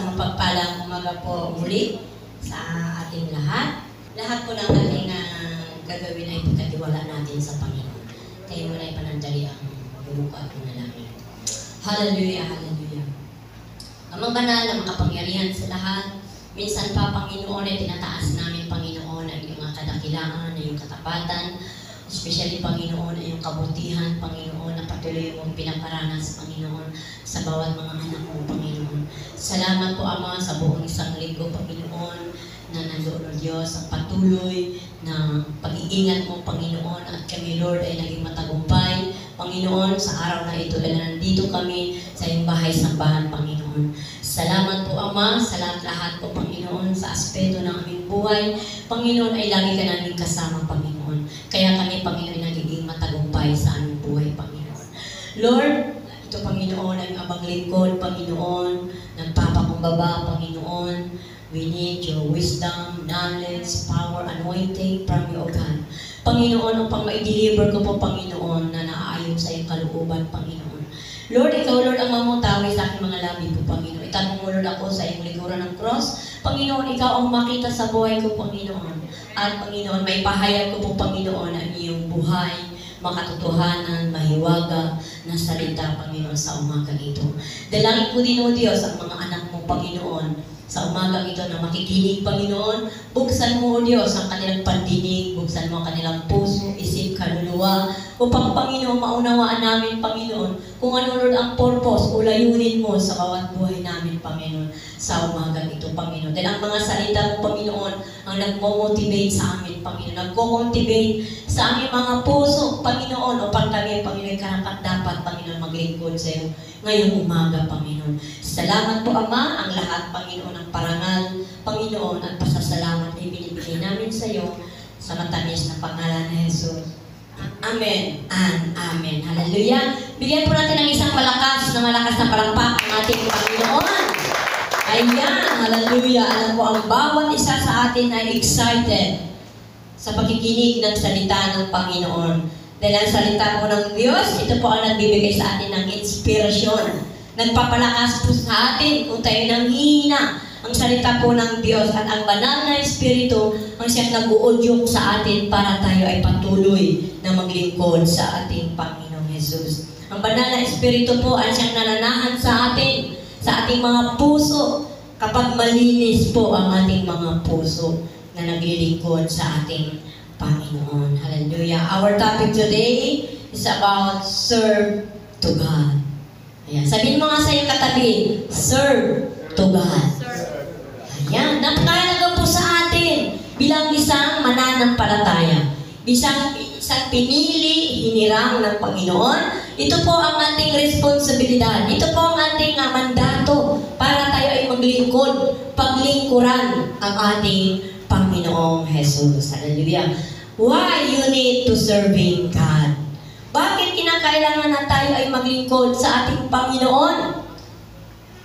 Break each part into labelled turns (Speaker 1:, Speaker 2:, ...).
Speaker 1: Isang mapagpalang umaga po muli sa ating lahat. Lahat po ng ating gagawin ay pagkatiwala natin sa Panginoon. Tayo muna ay panandali ang bubuko at panalangin. Hallelujah, hallelujah. Amang banal na makapangyarihan sa lahat, minsan pa, Panginoon, ay tinataas namin, Panginoon, ang iyong kadakilaan, ang iyong katapatan, especially, Panginoon, ang iyong kabutihan, Panginoon, na patuloy mong pinaparanas, Panginoon, sa bawat mga anak mo, Panginoon. Salamat po, Ama, sa buong isang linggo, Panginoon, na nandoon, O Diyos, ang patuloy na pag-iingat mo, Panginoon, at kami, Lord, ay naging matagumpay. Panginoon, sa araw na ito, ay nandito kami sa iyong bahay-sambahan, Panginoon. Salamat po, Ama, sa lahat po, Panginoon, sa aspeto ng aming buhay. Panginoon, ay lagi ka namin kasama, Panginoon. Kaya kami, Panginoon, nagiging matagumpay sa aming buhay, Panginoon. Lord, ito, Panginoon, ang abang lingkod, Panginoon, nagpapakumbaba, Panginoon. We need your wisdom, knowledge, power, anointing from you, O God. Panginoon, upang ma-deliver ko po, Panginoon, na naaayon sa iyong kalooban, Panginoon. Lord, ikaw, Lord, ang mamutawi sa aking mga labi po, Panginoon. Itanong mo, Lord, ako sa iyong likuran ng cross. Panginoon, ikaw ang makita sa buhay ko, Panginoon. At, Panginoon, may pahayag ko po, Panginoon, ang iyong buhay, makatotohanan, mahiwaga na salita, Panginoon, sa umaga ito. Dalangin ko din, O Diyos, ang mga anak mo, Panginoon, sa umagang ito na makikinig, Panginoon. Buksan mo, O Diyos, ang kanilang pandinig, buksan mo ang kanilang puso, isip, kaluluwa, upang, Panginoon, maunawaan namin, Panginoon, kung ano, Lord, ang purpose o layunin mo sa bawat buhay namin, Panginoon, sa umagang ito, Panginoon. Dahil ang mga salita mo, Panginoon, ang nagmo-motivate sa amin, Panginoon, nagko-motivate sa aming mga puso, Panginoon, upang kami, Panginoon, karapat-dapat, Panginoon, maglingkod sa iyo ngayong umaga, Panginoon. Salamat po, Ama, ang lahat, Panginoon, ng parangal, Panginoon, at pasasalamat ay binibigay namin sa iyo sa matamis na pangalan ni Jesus. Amen and Amen. Hallelujah. Bigyan po natin ng isang malakas na palakpak ang ating Panginoon. Ayan, hallelujah. Alam po, ang bawat isa sa atin ay excited sa pakikinig ng salita ng Panginoon. Dahil ang salita po ng Diyos, ito po ang nagbibigay sa atin ng inspirasyon. Nagpapalakas po sa atin kung tayo nanghihina. Ang salita po ng Diyos at ang banal na Espiritu ang siyang nag-uudyok sa atin para tayo ay patuloy na maglingkod sa ating Panginoong Jesus. Ang banal na Espiritu po ang siyang nananahan sa ating mga puso kapag malinis po ang ating mga puso na naglilingkod sa ating Panginoon. Hallelujah. Our topic today is about serve to God. Ayan. Sabihin mo nga sa iyong katabi, serve to God. Ayan. Napakahalaga po sa atin bilang isang mananampalataya. Isang pinili, hinirang ng Panginoon. Ito po ang ating responsibilidad. Ito po ang ating mandato para tayo ay maglingkod, paglingkuran ang ating Panginoong Jesus. Hallelujah. Why you need to serving God? Bakit kinakailangan na tayo ay maglingkod sa ating Panginoon?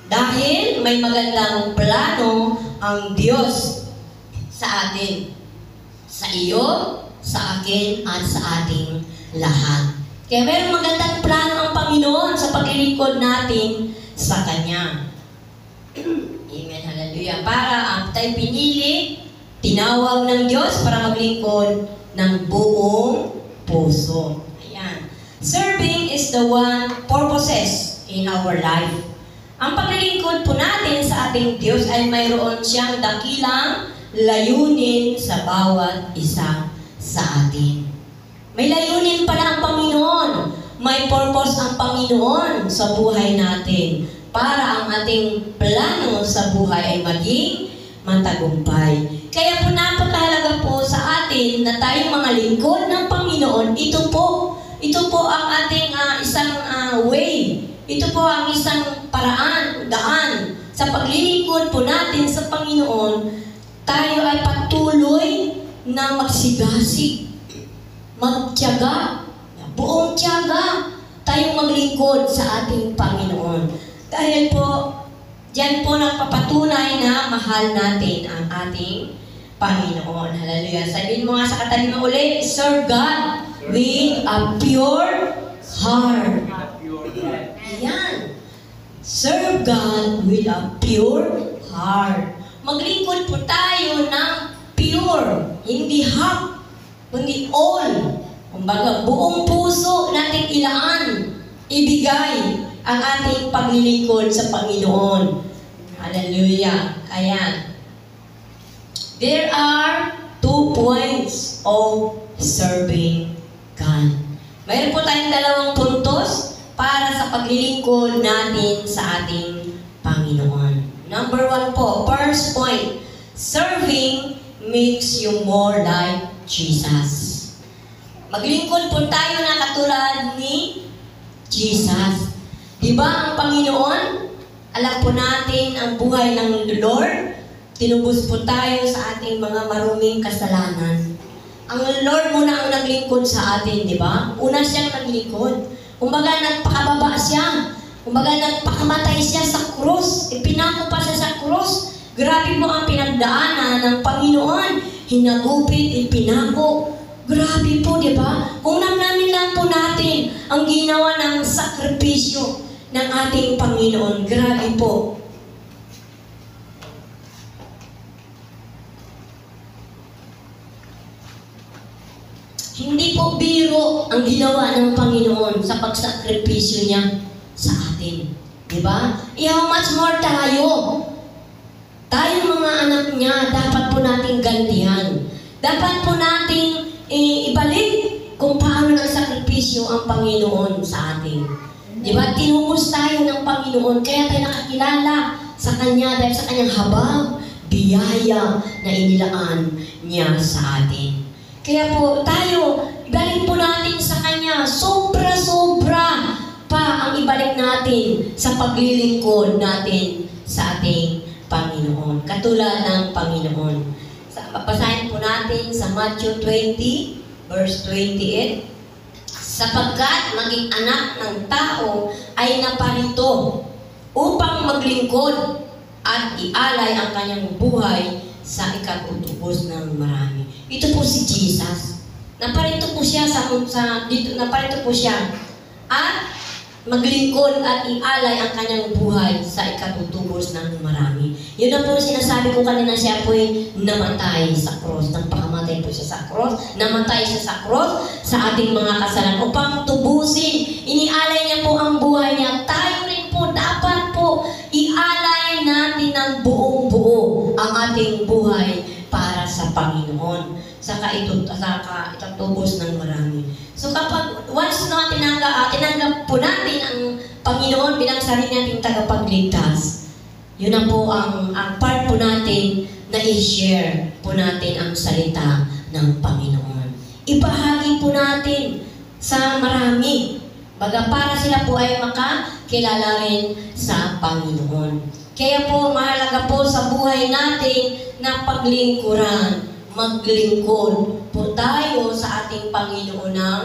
Speaker 1: Dahil may magandang plano ang Diyos sa atin. Sa iyo, sa akin, at sa ating lahat. Kaya mayroong magandang plano ang Panginoon sa paglilingkod natin sa Kanya. Amen, hallelujah. Para tayo pinili, tinawag ng Diyos para maglingkod ng buong puso. Ayan. Serving is the one purposes in our life. Ang paglilingkod po natin sa ating Diyos ay mayroon siyang dakilang layunin sa bawat isa sa atin. May layunin pala ang Panginoon. May purpose ang Panginoon sa buhay natin para ang ating plano sa buhay ay maging matagumpay. Kaya po napakahalaga po sa atin na tayong mga lingkod ng Panginoon. Ito po ang ating isang way. Ito po ang isang paraan, daan. Sa paglilingkod po natin sa Panginoon, tayo ay patuloy na magsigasig, magtiyaga, buong tiyaga, tayong maglingkod sa ating Panginoon. Dahil po, diyan po nagpapatunay na mahal natin ang ating Panginoon. Hallelujah. Sabihin mo nga sa katabi mo ulit, serve God with a pure heart. Ayan. Serve God with a pure heart. Maglingkod po tayo ng pure, hindi half, kundi all. Kumbaga, buong puso nating ilaan, ibigay ang ating paglilingkod sa Panginoon. Hallelujah. Ayan. There are 2 points of serving God. Mayroon po tayong 2 puntos para sa paglilingkod natin sa ating Panginoon. Number 1 po, first point, serving makes you more like Jesus. Maglingkod po tayo na katulad ni Jesus. Diba ang Panginoon? Alam po natin ang buhay ng Lord. Tinubos po tayo sa ating mga maruming kasalanan. Ang Lord muna ang naglingkod sa atin, di ba? Una siyang naglingkod. Kumbaga, nagpakababa siya. Kumbaga, nagpakamatay siya sa krus. Ipinako pa siya sa krus. Grabe po ang pinagdaanan ng Panginoon. Hinagupit, ipinako. Grabe po, di ba? Kung namnamin lang po natin ang ginawa ng sakripisyo ng ating Panginoon. Grabe po. Hindi po biro ang ginawa ng Panginoon sa pagsakripisyo niya sa atin. Diba? How much more tayo? Tayo mga anak niya, dapat po nating gantihan. Dapat po nating ibalik kung paano nagsakripisyo ang Panginoon sa atin. Diba? Tinubos tayo ng Panginoon, kaya tayo nakakilala sa Kanya dahil sa Kanyang habag, biyaya na inilaan niya sa atin. Kaya po tayo, ibalik po natin sa Kanya, sobra-sobra pa ang ibalik natin sa paglilingkod natin sa ating Panginoon. Katulad ng Panginoon. Basahin po natin sa Matthew 20, verse 28. Sapagkat maging anak ng tao ay naparito upang maglingkod at ialay ang kanyang buhay sa ikatutubos ng marami. Ito po si Jesus. Naparito po siya naparito po siya at maglingkod at ialay ang kanyang buhay sa ikatutubos ng marami. Yun na po sinasabi ko kanina, siya po'y namatay sa cross. Nagpakamatay po siya sa cross. Namatay siya sa cross sa ating mga kasalanan upang tubusin. Inialay niya po ang buhay niya. Tayo rin po dapat po ialay natin ng buong buo ang ating buhay para sa Panginoon. Saka itatubos ng marami. So kapag once na tinanggap po natin ang Panginoon bilang sarili nating tagapagligtas, yun na po ang part po natin na i-share po natin ang salita ng Panginoon. Ibahagi po natin sa marami. Baga para sila po ay makakilala rin sa Panginoon. Kaya po mahalaga po sa buhay natin na paglingkuran. Maglingkod po tayo sa ating Panginoon ng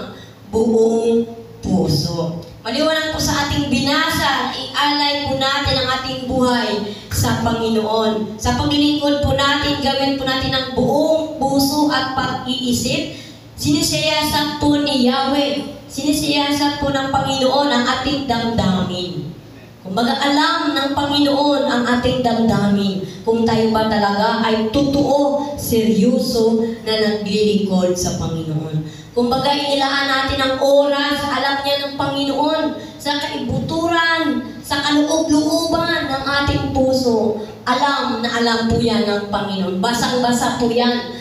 Speaker 1: buong puso. Maliwanag po sa ating binasa, ialay po natin ang ating buhay sa Panginoon. Sa paglilingkod po natin, gawin po natin ang buong puso at pag-iisip. Sinisiyasat po ni Yahweh, sinisiyasat po ng Panginoon ang ating damdamin. Kumbaga alam ng Panginoon ang ating damdamin kung tayo ba talaga ay totoo, seryoso na naglilingkod sa Panginoon. Kumbaga inilaan natin ang oras, alam niya ng Panginoon sa kaibuturan, sa kaloob-looban ng ating puso. Alam na alam po yan ng Panginoon. Basang-basa po yan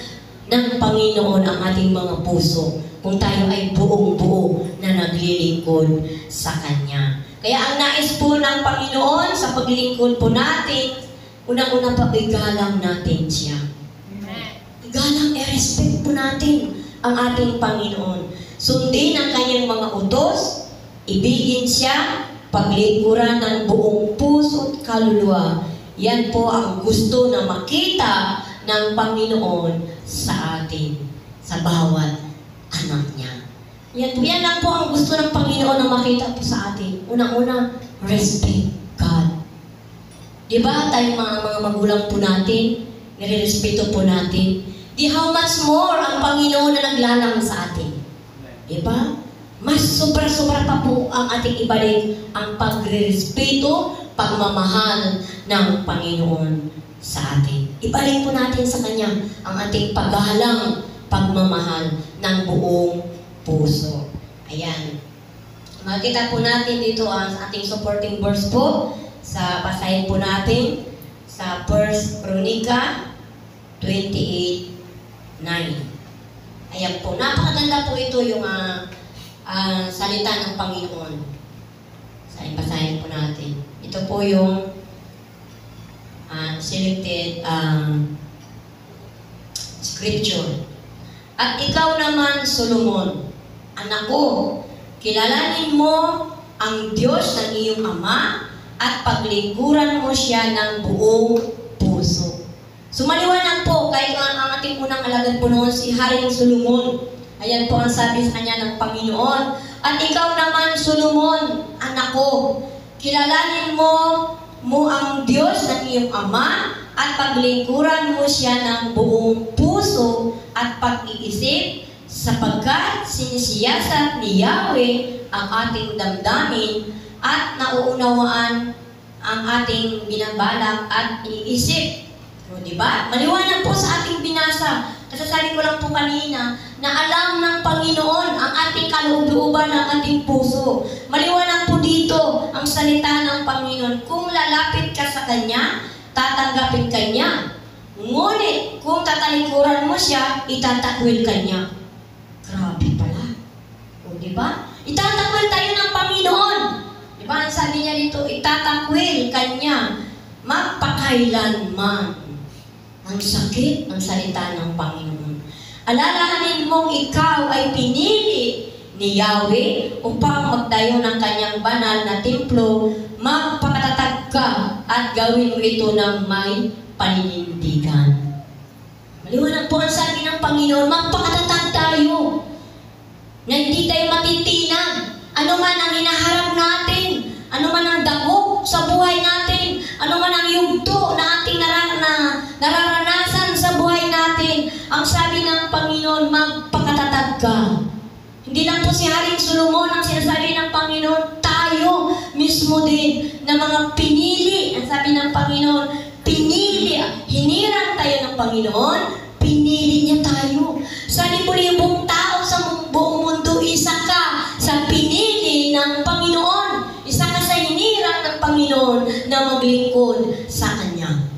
Speaker 1: ng Panginoon ang ating mga puso kung tayo ay buong-buo na naglilingkod sa Kanya. Kaya ang nais po ng Panginoon sa paglilingkod po natin, unang-una pa igalang natin siya. Igalang, i-respect po natin ang ating Panginoon. Sundin ang kanyang mga utos, ibigin siya, paglingkuran ng buong puso at kaluluwa. Yan po ang gusto na makita ng Panginoon sa atin, sa bawat anak niya. Yan lang po ang gusto ng Panginoon na makita po sa atin. Unang-una, respect God. Diba tayo mga magulang po natin, nire-respeto po natin. Di how much more ang Panginoon na naglalang sa atin. Diba? Mas sobra-sobra pa po ang ating ibalik ang pagre-respeto, pagmamahal ng Panginoon sa atin. Ibalik po natin sa Kanya ang ating paghahalang pagmamahal ng buong puso. Ayan. Makikita po natin dito ang ating supporting verse po sa basahin po natin sa 1 Chronica 28:9. Ayan po. Napakaganda po ito yung salita ng Panginoon. Basahin po natin. Ito po yung selected scripture. At ikaw naman, Solomon, anak ko, kilalanin mo ang Diyos ng iyong ama at paglingkuran mo siya ng buong puso. Sumaliwanag po, kahit ang ating unang alagad po noon, si Haring Solomon. Ayan po ang sabi sa kanya ng Panginoon. At ikaw naman, Solomon, anak ko, kilalanin mo ang Diyos ng iyong ama at paglingkuran mo siya ng buong puso at pag-iisip sapagkat sinisiyasat ni Yahweh ang ating damdamin at nauunawaan ang ating binabalak at iniisip. O, diba? Maliwanag po sa ating binasa. Kasasabi ko lang po kanina na alam ng Panginoon ang ating kaloob-looban ng ating puso. Maliwanag po dito ang salita ng Panginoon. Kung lalapit ka sa Kanya, tatanggapin ka niya. Ngunit kung tatalikuran mo siya, itatakwil ka niya. Grabe pala. O, diba? Itatakwil tayo ng Panginoon. Diba? Ang sabi niya dito, itatakwil ka niya magpakailanman. Ang sakit ng salita ng Panginoon. Alalahanin mong ikaw ay pinili ni Yahweh upang magtayo ng kanyang banal na templo, magpakatatag ka at gawin mo ito ng may paninindigan. Maliwanag po ang sabi ng Panginoon, magpakatatag tayo na hindi tayo matitinag. Ano man ang hinaharap natin, ano man ang dagok sa buhay natin, ano man ang yugto na ating nararanasan sa buhay natin, ang sabi ng Panginoon, magpakatatag ka. Hindi lang po si Haring Solomon ang sinasabi ng Panginoon, tayo mismo din na mga pinili. Ang sabi ng Panginoon, pinili, hinirang tayo ng Panginoon, pinili niya tayo. Sa libo-libong tao sa buong mundo, isa ka sa pinili ng Panginoon. Isa ka sa hinirang ng Panginoon na maglingkod sa Kanya.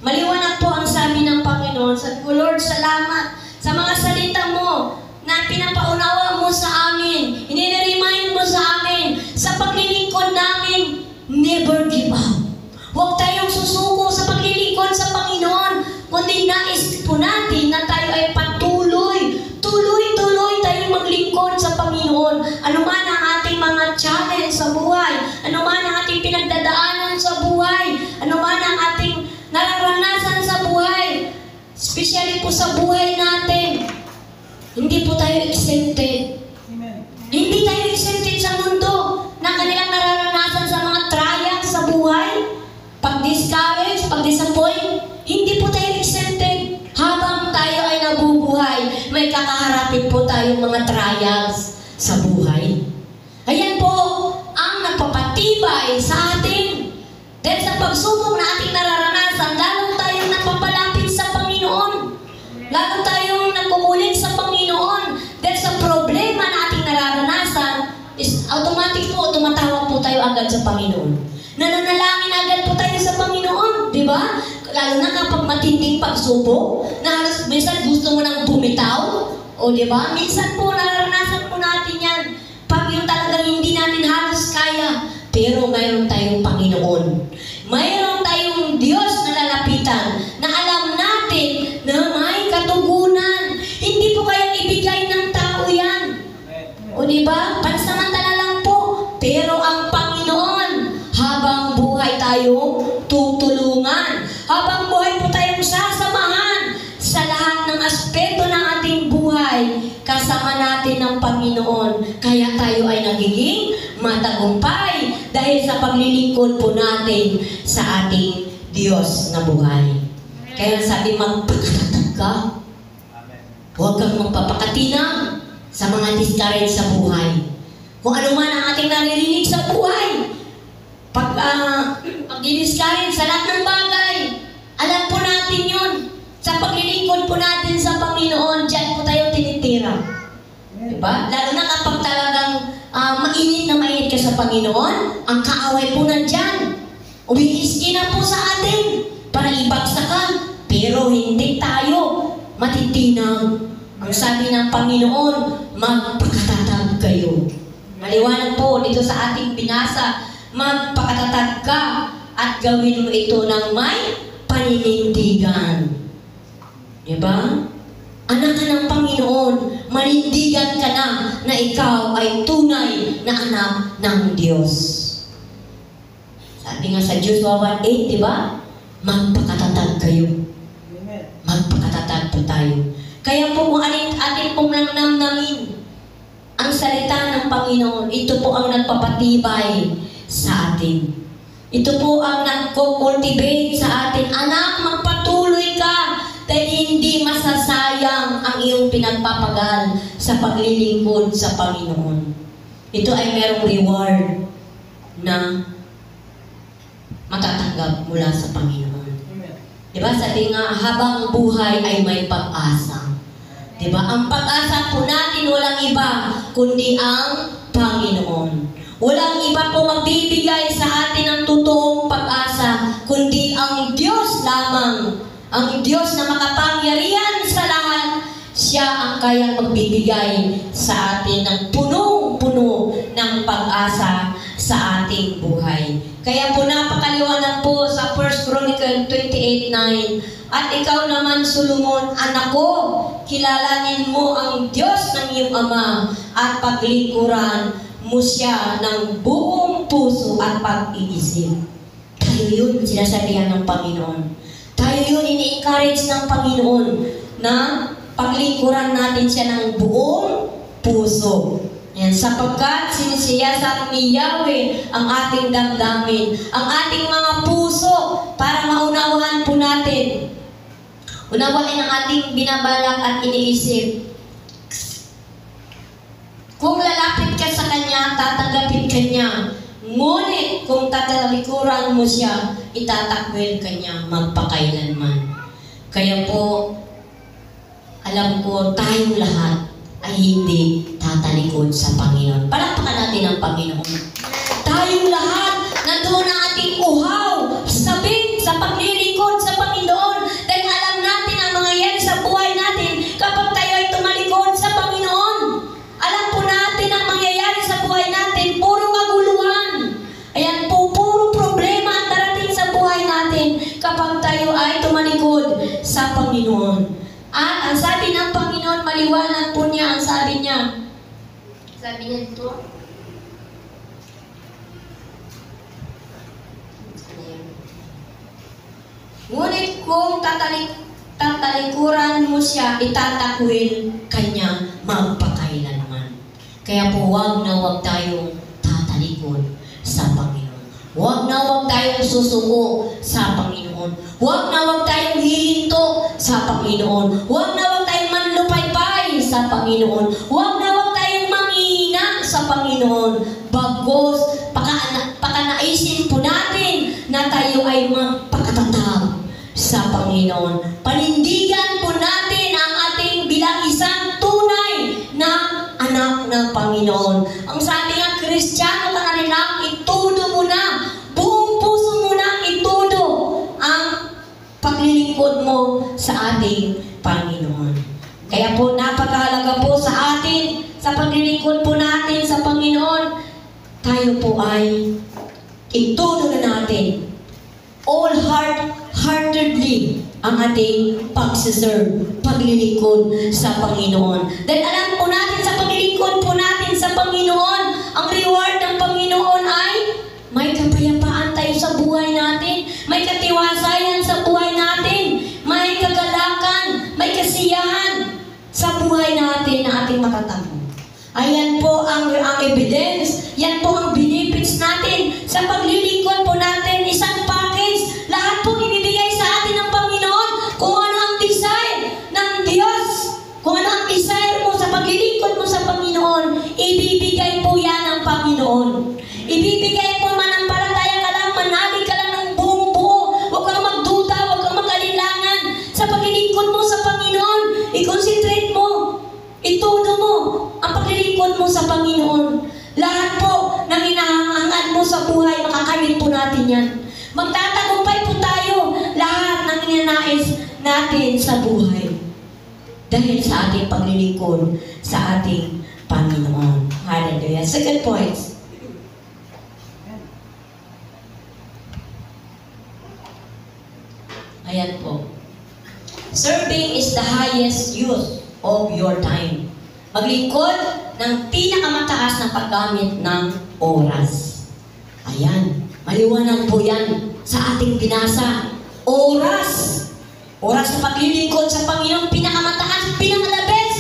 Speaker 1: Maliwanag po ang sabi ng Panginoon. Sabi ko, Lord, salamat sa mga salita mo na pinapaunawa mo sa amin. Inire-remind mo sa amin sa paglilingkod namin, never give up. Huwag tayong susuko sa paglilingkod sa Panginoon, kundi nais po natin na tayo ay patuloy, tuloy-tuloy tayong maglingkod sa Panginoon. Ano man ang ating mga challenge sa buhay, ano man ang ating pinagdadaanan sa buhay, ano man ang ating nararanasan sa buhay, especially po sa buhay natin, hindi po tayo exempted.
Speaker 2: Amen.
Speaker 1: Hindi tayo exempted sa mundo na kanilang nararanasan sa mga trials sa buhay, pag-discourage, pag-disappoint. Hindi po tayo exempted. Habang tayo ay nabubuhay, may kakaharapin po tayong mga trials sa buhay. Ayan po ang nagpapatibay sa atin. Dahil sa pagsubok na ating nararanasan, lalo tayong nagpapalapit sa Panginoon. Lalo tayong nagpumulit sa Panginoon. Dahil sa problema na ating nararanasan, is automatic po, tumatawag po tayo agad sa Panginoon. Nananalangin agad po tayo sa Panginoon, di ba? Lalo na kapag matinding pagsubok, na halos minsan gusto mo nang bumitaw, o di ba? Minsan po, nararanasan po natin yan. Pag yung talagang hindi natin halos kaya, pero mayroon tayong Panginoon. Mayroon tayong Diyos na lalapitan, na alam natin na may katugunan. Hindi po kayang ibigay ng tao yan. O di ba? Pansamantala lang po. Pero ang Panginoon, habang buhay tayo, tutulungan. Habang buhay po tayong sasamahan sa lahat ng aspeto ng ating buhay, kasama natin ng Panginoon. Kaya tayo ay nagiging matagumpay dahil sa paglilingkod po natin sa ating Diyos na buhay. Kaya sabi, magpakatatag ka. Huwag kang magpapakatinang sa mga discourage sa buhay. Kung ano man ang ating naririnig sa buhay, Pag-discourage sa lahat ng bagay, alam po natin yun. Sa paglilingkod po natin sa Panginoon, dyan po tayo tinitira. Diba? Lalo na kapag talagang mainit ka sa Panginoon, ang kaaway po nandyan. Umiiski na po sa atin para ibagsak ka. Pero hindi tayo matitinag. Ang sabi ng Panginoon, magpakatatag kayo. Maliwanag po dito sa ating binasa, magpakatatag ka at gawin mo ito ng may paninindigan. Diba? Anak ka ng Panginoon, manindigan ka na ikaw ay tunay na anak ng Diyos. Sabi nga sa Joshua 1:8, diba? Magpakatatag kayo. Magpakatatag po tayo. Kaya po kung atin pong namnamin ang salita ng Panginoon, ito po ang nagpapatibay sa atin. Ito po ang nagko-cultivate sa atin. Anak, magpatuloy ka dahil hindi masasayang ang iyong pinagpapagal sa paglilingkod sa Panginoon. Ito ay merong reward na matatanggap mula sa Panginoon. Diba? Sabi nga, habang buhay ay may pag-asa. Diba? Ang pag-asa po natin walang iba kundi ang Panginoon. Walang iba po magbibigay sa atin ng totoong pag-asa kundi ang Diyos lamang. Ang Diyos na makapangyarihan sa lahat, siya ang kayang magbibigay sa atin ng punong-puno ng pag-asa sa ating buhay. Kaya po napakaliwanag po sa 1 Chronicle 28:9, at ikaw naman, Solomon, anak ko, kilalanin mo ang Diyos ng iyong ama at paglingkuran mo siya ng buong puso at pag-iisip. Tayo yun, sinasabihan ng Panginoon. Tayo yun, ini-encourage ng Panginoon na paglingkuran natin siya ng buong puso. Yan, sapagkat sinisiyasat ni Yahweh ang ating damdamin, ang ating mga puso para maunawahan po natin. Unawain ang ating binabalak at iniisip. Kung lalapit ka sa Kanya, tatanggapin ka niya. Ngunit kung tatalikuran mo siya, itatakwil ka niya magpakailanman. Kaya po, alam ko tayong lahat ay hindi tatalikod sa Panginoon. Palakpakan natin ang Panginoon. Tayong lahat, nandoon ang ating uhaw, sabik sa paglilingkod sa Panginoon. Dahil alam natin ang mangyayari sa buhay natin kapag tayo ay tumalikod sa Panginoon. Alam po natin ang mangyayari sa buhay natin, puro kaguluhan. Ayan po, puro problema ang darating sa buhay natin kapag tayo ay tumalikod sa Panginoon. At ang sabi ng Panginoon, maliwanag po niya, ang sabi niya. Sabi niya dito. Ngunit kung tatalikuran mo siya, itatakwil kanya magpakailanman. Kaya po, wag tayong tatalikod sa Panginoon. Wag tayong susuko sa Panginoon. Wag tayong hihinto sa Panginoon. Wag tayong manlupaypay sa Panginoon. Wag tayong manghihina sa Panginoon. Bagos, pakanaisin po natin na tayo ay magpakatatag sa Panginoon. Panindigan po natin ang ating bilang isang tunay na anak ng Panginoon. Ang sabi nga, Kristiyano ka na rin lang, itudo mo na, buong puso mo na itudo ang paglilingkod mo sa ating Panginoon. Kaya po napakahalaga po sa atin, sa paglilingkod po natin sa Panginoon, tayo po ay itudo na natin all-heartedly ang ating pagsiserve, paglilingkod sa Panginoon. Dahil alam po natin sa paglilingkod po natin sa Panginoon, ang reward ng Panginoon ay may kapayapaan tayo sa buhay natin, may katiwasayan sa buhay natin, may kagalakan, may kasiyahan sa buhay natin na ating matatamo. Ayan po ang evidence, yan po ang benefits natin sa paglilingkod po natin, isang package, lahat po ibibigay sa atin ng Panginoon. Kung ano ang desire ng Diyos, kung ano ang desire mo sa paglilingkod mo sa Panginoon, ibibigay po yan ng Panginoon. Ibibigay po mananampalataya ka natin sa buhay dahil sa ating paglilingkod sa ating Panginoon. Hallelujah. Second point. Ayan po. Serving is the highest use of your time. Maglingkod ng pinakamataas na paggamit ng oras. Ayan. Maliwanag po yan sa ating binasa. Oras. Oras sa paglilingkod sa Panginoon, pinakamataas, pinakalabes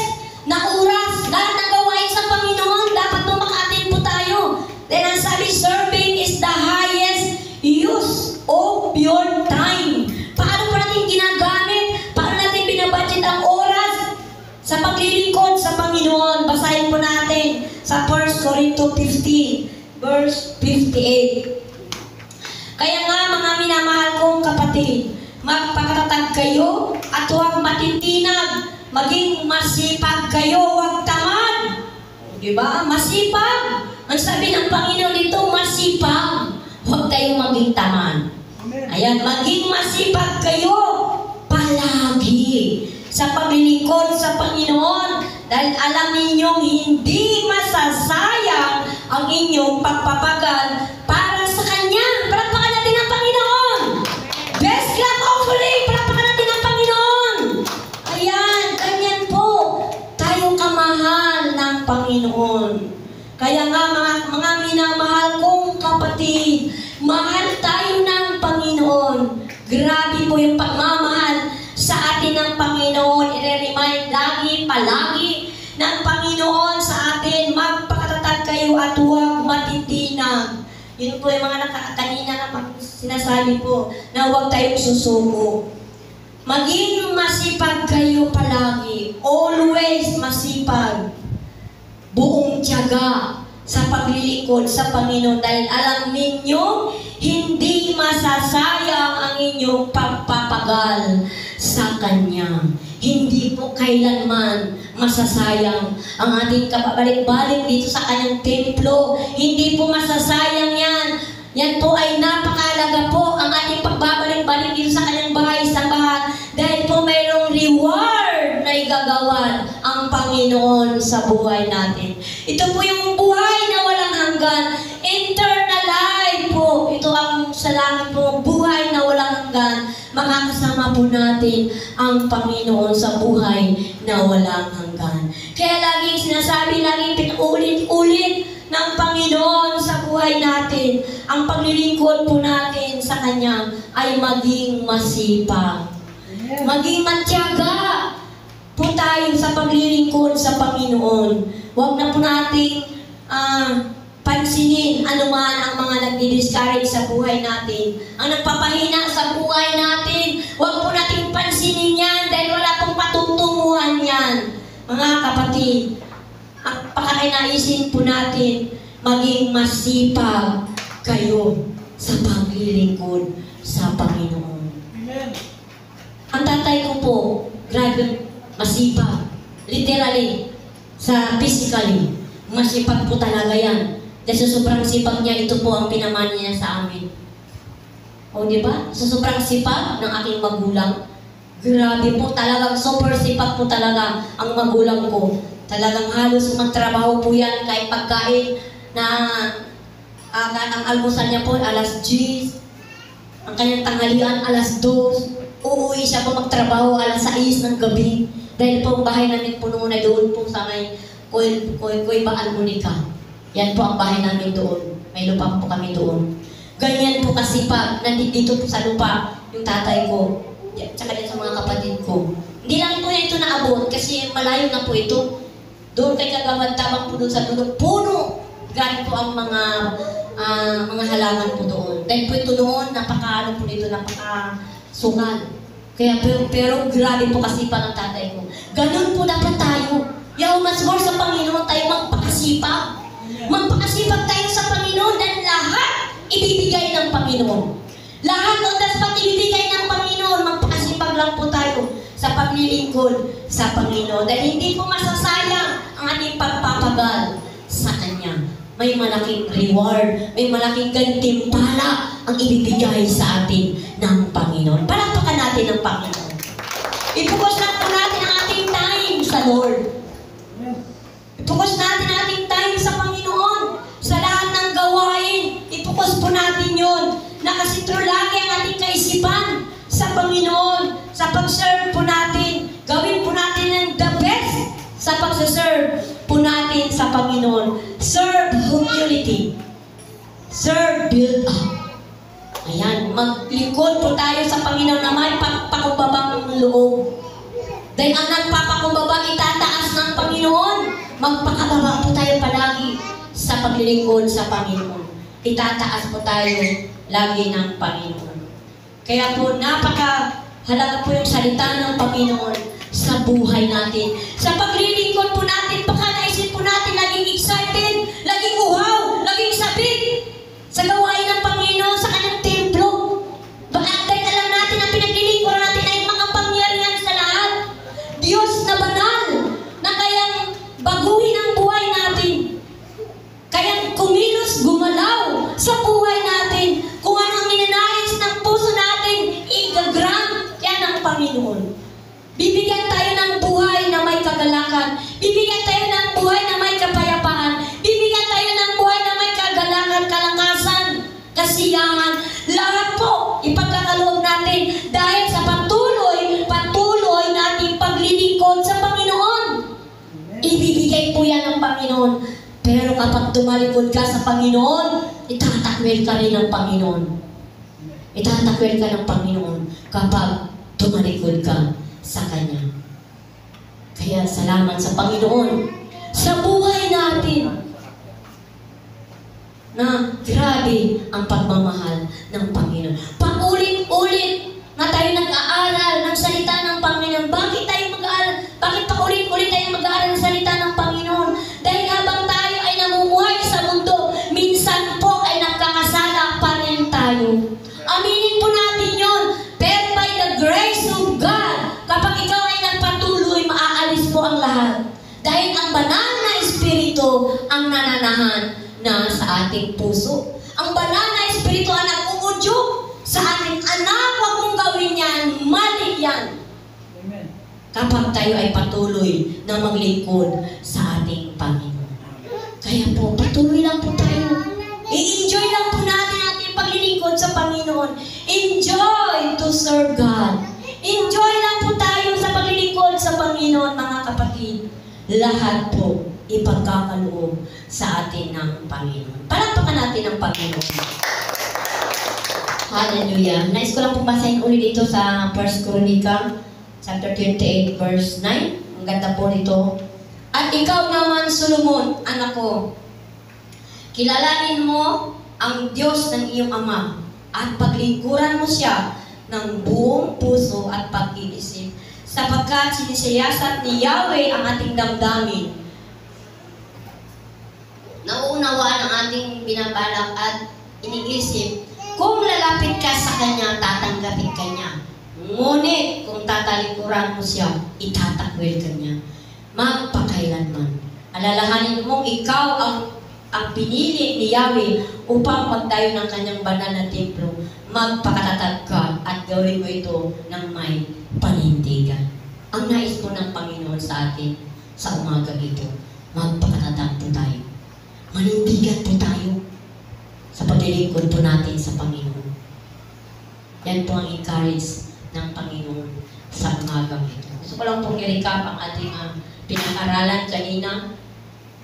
Speaker 1: na oras. Lahat na gawain sa Panginoon, dapat po maka-attend po tayo. Then ang sabi, serving is the highest use of your time. Paano po natin ginagamit? Paano natin binabudget ang oras sa paglilingkod sa Panginoon? Basahin po natin sa 1 Corinto 15, verse 58. Kaya nga mga minamahal kong kapatid, magpakatatag kayo at huwag matitinag, maging masipag kayo, huwag tamad. Diba? Masipag. Ang sabi ng Panginoon dito, masipag. Huwag kayong maging tamad. Ayan, maging masipag kayo palagi sa paglilingkod sa Panginoon dahil alam ninyong hindi masasayang ang inyong pagpapagal para sa Kanya. Palakpakan natin ang Panginoon. Best clap offering. Palakpakan natin ang Panginoon. Ayan, ganyan po. Tayo kamahal ng Panginoon. Kaya nga mga minamahal kong kapatid, mahal tayo ng Panginoon. Grabe po yung pagmamahal sa atin ng Panginoon. I-remind lagi, palagi ng Panginoon sa atin, magpakatatag kayo at huwag matitinag. Yun po yung mga kanina na sinasabi po na huwag tayong susuko. Maging masipag kayo palagi. Always masipag. Buong tiyaga sa paglilingkod sa Panginoon dahil alam ninyo, hindi masasayang ang inyong pagpapagal sa Kanya. Hindi po kailanman masasayang ang ating kapabalik-balik dito sa Kanyang templo. Hindi po masasayang yan. Yan po ay napakalaga po ang ating pagbabalik-balik dito sa Kanyang bahay sa bahat dahil po mayroong reward na igagawan ang Panginoon sa buhay natin. Ito po yung buhay na walang hanggan. Eternal life po. Ito ang sa langit po, buhay na walang hanggan. Makakasama po natin ang Panginoon sa buhay na walang hanggan. Kaya laging sinasabi, laging pinuulit-ulit ng Panginoon sa buhay natin. Ang paglilingkod po natin sa Kanya ay maging masipag. Maging matyaga po tayo sa paglilingkod sa Panginoon. Huwag na po nating pansinin anuman ang mga nagdi-discourage sa buhay natin. Ang nagpapahina sa buhay natin. Huwag po nating pansinin yan dahil wala pong patutunguhan yan. Mga kapatid, ang pakakinaisin po natin, maging masipag kayo sa paglilingkod sa Panginoon. Amen. Ang tatay ko po, grabe, masipag. Literally, sa physically, masipag po talaga yan. Dahil sa sobrang sipag niya, ito po ang pinamana niya sa amin. O diba? Sa sobrang sipag ng aking magulang, grabe po talagang super sipag po talaga ang magulang ko. Talagang halos magtrabaho po yan kahit pagkain na ang almusal niya po alas 10, ang kanyang tanghalian alas 2. Uuwi siya po magtrabaho alas 6 ng gabi. Dahil po ang bahay namin po noon ay doon po sa may Kuibaan Monica. Yan po ang bahay namin doon. May lupa po kami doon. Ganyan po kasipag. Nandito po sa lupa yung tatay ko. Tsaka din sa mga kapatid ko. Hindi lang po ito naabot kasi malayo na po ito. Doon kay Kagawad Tabang po doon sa dulo. Puno! Galing po ang mga halaman po doon. Dahil po ito noon, napaka po dito, napaka-sungal. Kaya pero grabe po kasipag ng tatay ko. Ganun po dapat tayo. Mas more sa Panginoon tayo magpakasipag. Magpakasipag tayo sa Panginoon dahil lahat ibibigay ng Panginoon. Lahat ng dapat ibibigay ng Panginoon. Magpakasipag lang po tayo sa paglilingkod sa Panginoon. Dahil hindi po masasayang ang ating pagpapagal sa Kanya. May malaking reward, may malaking gantimpala ang ibibigay sa atin ng Panginoon. Palakpakan natin ang Panginoon. I-focus lang po natin ang ating time sa Lord. I-focus natin ang ating time sa Panginoon. Sa lahat ng gawain, i-focus po natin yun. Nakasitro lagi ang ating kaisipan sa Panginoon. Sa pag-serve po natin, gawin po natin ang the best sa pag-serve po natin sa Panginoon. Serve humility. Serve build up. Ayan, maglingkod po tayo sa Panginoon na may pagpakumbabang loob. Dahil ang nagpapakumbaba, itataas ng Panginoon. Magpakababa po tayo palagi sa paglilingkod sa Panginoon. Itataas po tayo lagi ng Panginoon. Kaya po, napakahalaga po yung salita ng Panginoon sa buhay natin. Sa paglilingkod po natin, baka naisip po natin, laging excited, laging uhaw, laging sabik sa gawain ng Panginoon sa kanyang templo. Dahil alam natin ang pinaglilingkod natin ay makapangyarihan sa lahat. Diyos na banal, na kayang baguhin ang buhay natin. Kayang kumilos, gumalaw sa buhay natin. Kung ano ang ninanais ng puso natin, i-grant yan ng Panginoon. Bibigyan tayo ng buhay na may kagalakan. Bibigyan tayo ng buhay na may kapayapaan. Bibigyan tayo ng buhay na may kagalakan, kalakasan, kasiyahan. Lahat po ipagkakaloob natin dahil sa patuloy nating paglilingkod sa Panginoon. Ibibigay po yan ng Panginoon. Pero kapag tumalikod ka sa Panginoon, itatakwil ka rin ng Panginoon. Itatakwil ka ng Panginoon kapag tumalikod ka sa Kanya. Kaya salamat sa Panginoon sa buhay natin na grabe ang pagmamahal ng Panginoon. Paulit-ulit na tayo nag-aaral ng salita ng Panginoon. Bakit tayo mag-aaral? Bakit paulit-ulit tayo mag-aaral ng salita ng Panginoon? Dahil habang tayo ay namumuhay sa mundo, minsan po ay nagkakasala pa rin tayo. Aminin po natin yun. Pero by the grace of God, kapag ikaw ay nagpatuloy, maaalis po ang lahat. Dahil ang banal na Espiritu ang nananahan na sa ating puso. Ang banal na Espiritu ang nag-uudyok sa ating anak, huwag mong gawin yan, mali yan. Amen. Kapag tayo ay patuloy na maglingkod sa ating Panginoon. Kaya po, patuloy lang po tayo. I-enjoy lang po natin ating paglilingkod sa Panginoon. Enjoy to serve God. Enjoy lang po tayo sa paglilingkod sa Panginoon, mga kapatid. Lahat po ipagkakaloob sa atin ng Panginoon. Palakpakan natin ang Panginoon. Hallelujah. Nais ko lang pong basahin ulit dito sa 1 Chronica, chapter 28, verse 9. Ang ganda po dito. At ikaw naman, Solomon, anak ko, kilalanin mo ang Diyos ng iyong ama at paglingkuran mo siya ng buong puso at pag-iisip, sapagkat sinisiyasat ni Yahweh ang ating damdamin. Nauunawaan ang ating binabalak at iniisip. Kung lalapit ka sa Kanya, tatanggapin ka niya. Ngunit kung tatalikuran mo siya, itatakwil ka niya. Magpakailanman. Alalahanin mong ikaw ang pinili ni Yahweh upang magtayo ng Kanyang banal na templo. Magpakatatag ka at gawin mo ito ng may panindigan. Ang nais po ng Panginoon sa atin sa umaga ito, magpakatatag po tayo. Manindigan po tayo sa paglilingkod po natin sa Panginoon. Yan po ang encourage ng Panginoon sa umagang ito. Gusto ko lang pong i-recap ang ating pinag-aralan kanina.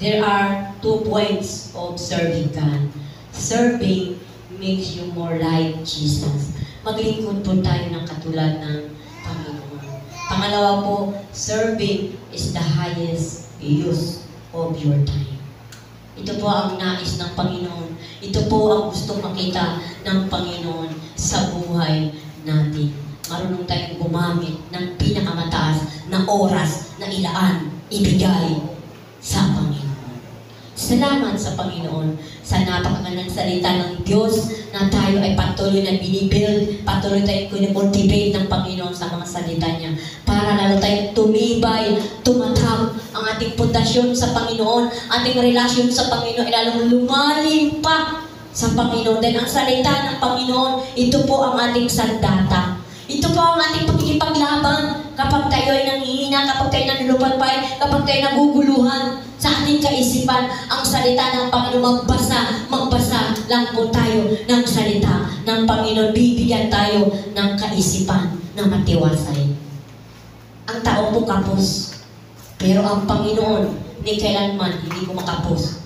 Speaker 1: There are 2 points of serving God. Serving makes you more like Jesus. Maglingkod po tayo ng katulad ng Panginoon. Pangalawa po, serving is the highest use of your time. Ito po ang nais ng Panginoon. Ito po ang gustong makita ng Panginoon sa buhay natin. Marunong tayong gumamit ng pinakamataas na oras na ilaan, ibigay sa Panginoon. Salamat sa Panginoon sa napakagandang salita ng Diyos na tayo ay patuloy na binibuild, patuloy tayong kunikultivate ng Panginoon sa mga salita niya para lalo tayong tumibay, tumatag ang ating pundasyon sa Panginoon, ating relasyon sa Panginoon ay lalong lumalim pa sa Panginoon. Dahil ang salita ng Panginoon, ito po ang ating sandata. Ito po ang ating pagkikipaglaban kapag tayo ay nanghihina, kapag tayo nanlulupalpay, kapag tayo naguguluhan sa ating kaisipan. Ang salita ng Panginoon, magbasa lang po tayo ng salita ng Panginoon. Bibigyan tayo ng kaisipan na matiwasay. Ang tao po kapos, pero ang Panginoon ni kailanman hindi po makapos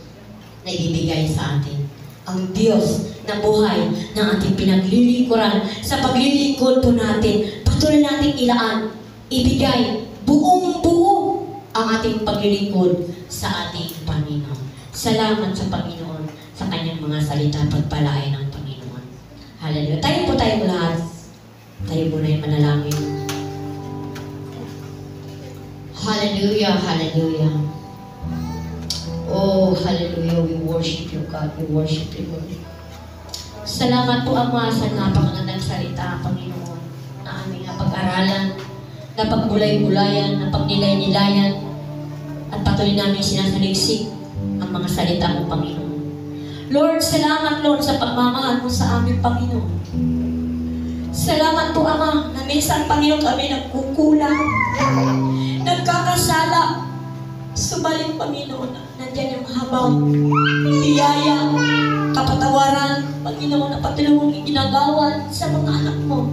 Speaker 1: na ibibigay sa atin. Ang Diyos na buhay na ating pinaglilingkuran, sa paglilingkod po natin, patuloy nating ilaan, ibigay, buong-buo ang ating paglilingkod sa ating Panginoon. Salamat sa Panginoon sa kanyang mga salita, pagpalain ng Panginoon. Hallelujah. Tayo lahat. Tayo muna yung manalangin. Hallelujah, hallelujah. Oh, hallelujah. We worship you, God. We worship you, Lord. Salamat po, Ama, sa napakagandang salita, Panginoon, na aming napag-aralan, napagbulay-bulayan, napagnilay-nilayan, at patuloy namin sinasaliksik ang mga salita mo, Panginoon. Lord, salamat, Lord, sa pagmamahal mo sa aming Panginoon. Salamat po, Ama, na minsan, Panginoon, kami nagkukulang, nagkakasala. Subalit, Panginoon, nandiyan yung habang biyaya, kapatawaran, Panginoon, na patuloy mong ginagawa sa mga anak mo,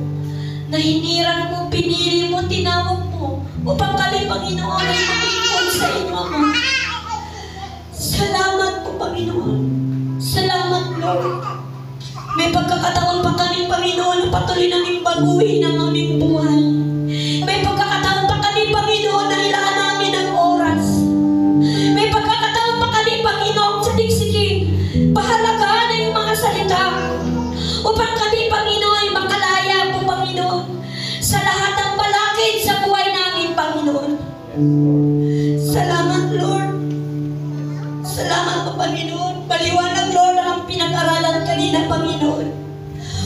Speaker 1: na hiniran mo, pinili mo, tinawag mo, upang kami, Panginoon, ay maglingkod sa inyo, Ama. Salamat po, Panginoon. Salamat, Lord. May pagkakataon pa kami, Panginoon, na patuloy namin baguhin ang aming buhay. May pagkakataon pa kami, Panginoon, na ilaan namin ang oras. May pagkakataon pa kami, Panginoon, sa digsigin, pahalagahan ang mga salita upang kami, Panginoon, ay makalaya po, Panginoon, sa lahat ng balakid sa buhay namin, Panginoon. Salamat, Lord. Salamat po, Panginoon. Maliwanag, Lord, ang pinag-aralan kanina, Panginoon.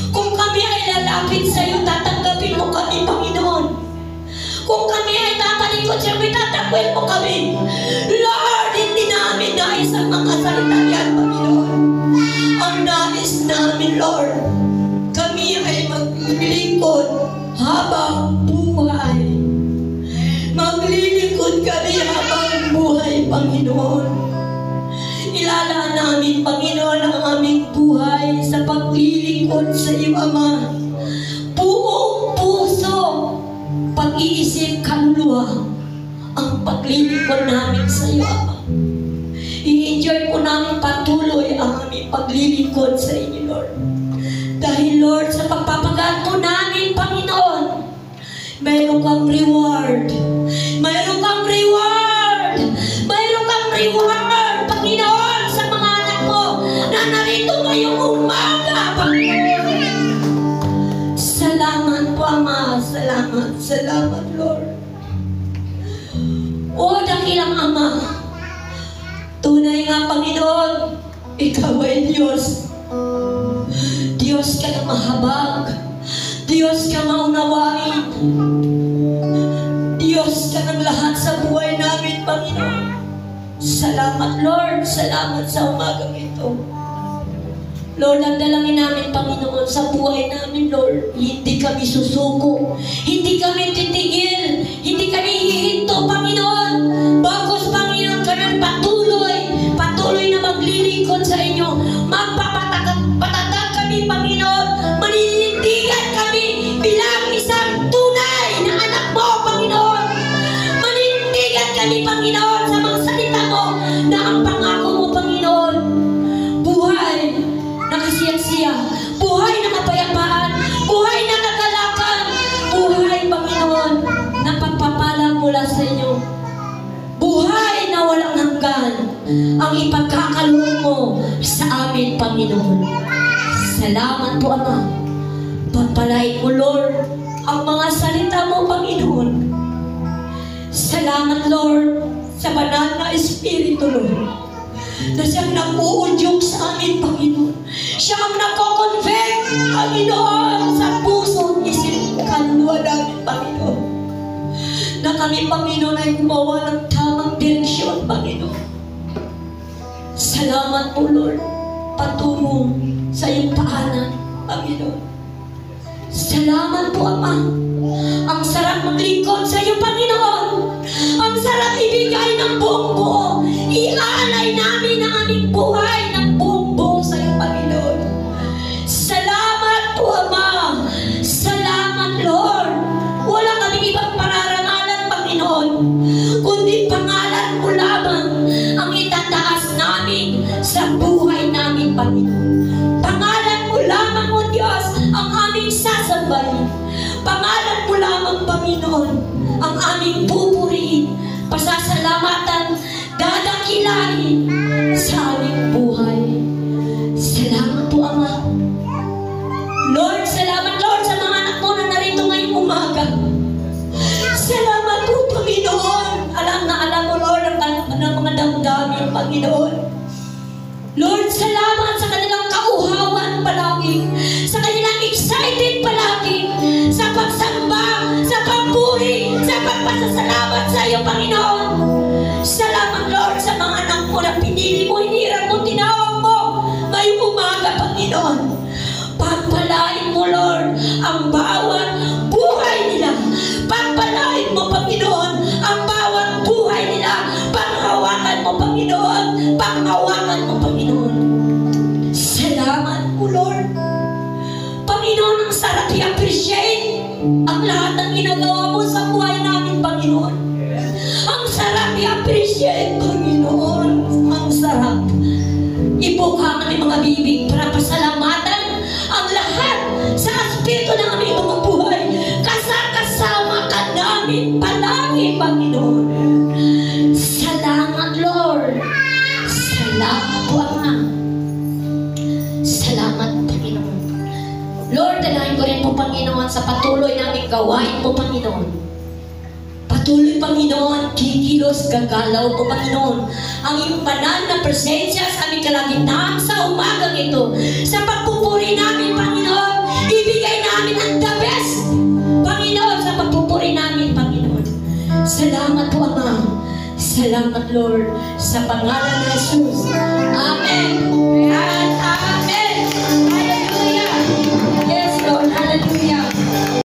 Speaker 1: Kung kami ay lalapit sa iyo, tatanggapin mo kami, Panginoon. Kung kami ay tatalikod sa iyo, tatakwil mo kami. Lord, hindi namin nais ang mga salita yan, Panginoon. Ang nais namin, Lord, kami ay maglilingkod habang buhay. Maglilingkod kami habang buhay, Panginoon. Ilalaan namin, Panginoon, ang aming buhay sa paglilingkod sa iyo, Ama. Buong puso, pag-iisip, kaluluwa, ang paglilingkod namin sa iyo, Ama. I-enjoy po namin patuloy ang aming paglilingkod sa inyo, Lord. Dahil, Lord, sa pagpapagaan po namin, Panginoon, mayroon kang reward. Mayroon kang reward. Mayroon kang reward, Panginoon, sa mga anak mo na narito ngayong umaga, Panginoon. Salamat po, Ama. Salamat, salamat, Lord. O dakilang Ama, tunay nga, Panginoon, ikaw ay Diyos. Diyos ka na mahabag. Diyos ka maunawain. Diyos ka ng lahat sa buhay namin, Panginoon. Salamat, Lord. Salamat sa umagang ito. Lord, ang dalangin namin, Panginoon, sa buhay namin, Lord, hindi kami susuko. Hindi kami titigil. Hindi kami hihinto, Panginoon. Bagos, Panginoon, kami patuloy na maglilingkod sa inyo. Magpapatatag kami, Panginoon. Maninindigan kami bilang isang tunay na anak mo, Panginoon. Maninindigan kami, Panginoon, sa mga salita mo na ang pangako mo, Panginoon. Buhay na kasiyang-siya, buhay na kapayapaan, buhay na kagalakan, buhay, Panginoon, na pagpapala mula sa inyo. Buhay na walang hanggan ang ipagkakaloob mo sa amin, Panginoon. Salamat po, Ama. Pagpalain mo, Lord, ang mga salita mo, Panginoon. Salamat, Lord, sa banal na Espiritu, Lord, na siyang nag-uudyok sa amin, Panginoon. Siyang nagko-convict, Panginoon, sa puso, isip, kaluluwa namin, Panginoon. Na kami, Panginoon, ay gumawa ng tamang direksyon, Panginoon. Salamat po, Lord. Patungo sa iyong paanan, Panginoon.
Speaker 2: Salamat po, Ama. Ang sarap maglingkod sa iyo, Panginoon. Ang sarap ibigay ng buong buo. Iaalay namin ang aming buhay ng buong buo sa iyo, Panginoon. Salamat po, Ama. Salamat, Lord. Wala kaming ibang pararangalan, Panginoon, kundi pangalan mo lamang ang itataas namin sa buhay namin, Panginoon. Pangalan mo lamang, O Diyos, ang aming sasambahin. Pangalan mo lamang, Panginoon, ang aming pupurihin, pasasalamatan, dadakilain sa aming buhay. Salamat po, Ama. Lord, salamat, Lord, sa mga anak mo na narito ngayong umaga. Salamat po, Panginoon. Alam na alam mo, Lord, ang mga damdamin, Panginoon. Lord, salamat sa kanilang kauhawan palagi, sa kanilang excited palagi, sa pagsamba, sa pagpuri, sa pagpasasalamat sa iyo, Panginoon. Salamat, Lord, sa mga anak mo na pinili mo, hinirang mo, tinawag mo ngayong umaga, Panginoon. Pagpalain mo, Lord, ang bawat buhay nila. Pagpalain mo, Panginoon, ang bawat buhay nila. Panghawakan mo, Panginoon. Panghawakan mo, Panginoon. Salamat po, Lord. Panginoon, ang sarap i-appreciate ang lahat ng ginagawa mo sa buhay namin, Panginoon. Ang sarap i-appreciate, Panginoon. Ang sarap. Ibuka ang aming mga bibig para pasalamatan ang lahat sa aspeto ng aming mga buhay. Kasama ka namin palagi, Panginoon. Salamat, Lord. Salamat po, Ama. Salamat, Panginoon. Lord, dalahin ko rin po, Panginoon, sa patuloy naming gawain po, Panginoon. Patuloy, Panginoon, kikilos, gagalaw po, Panginoon, ang iyong banal na presensya sa aming kalagitnaan sa umagang ito. Sa pagpupuri namin, Panginoon, ibigay namin ang the best, Panginoon, sa pagpupuri namin, Panginoon. Salamat po, Ama. Salamat, Lord, sa pangalan ni Jesus. Amen.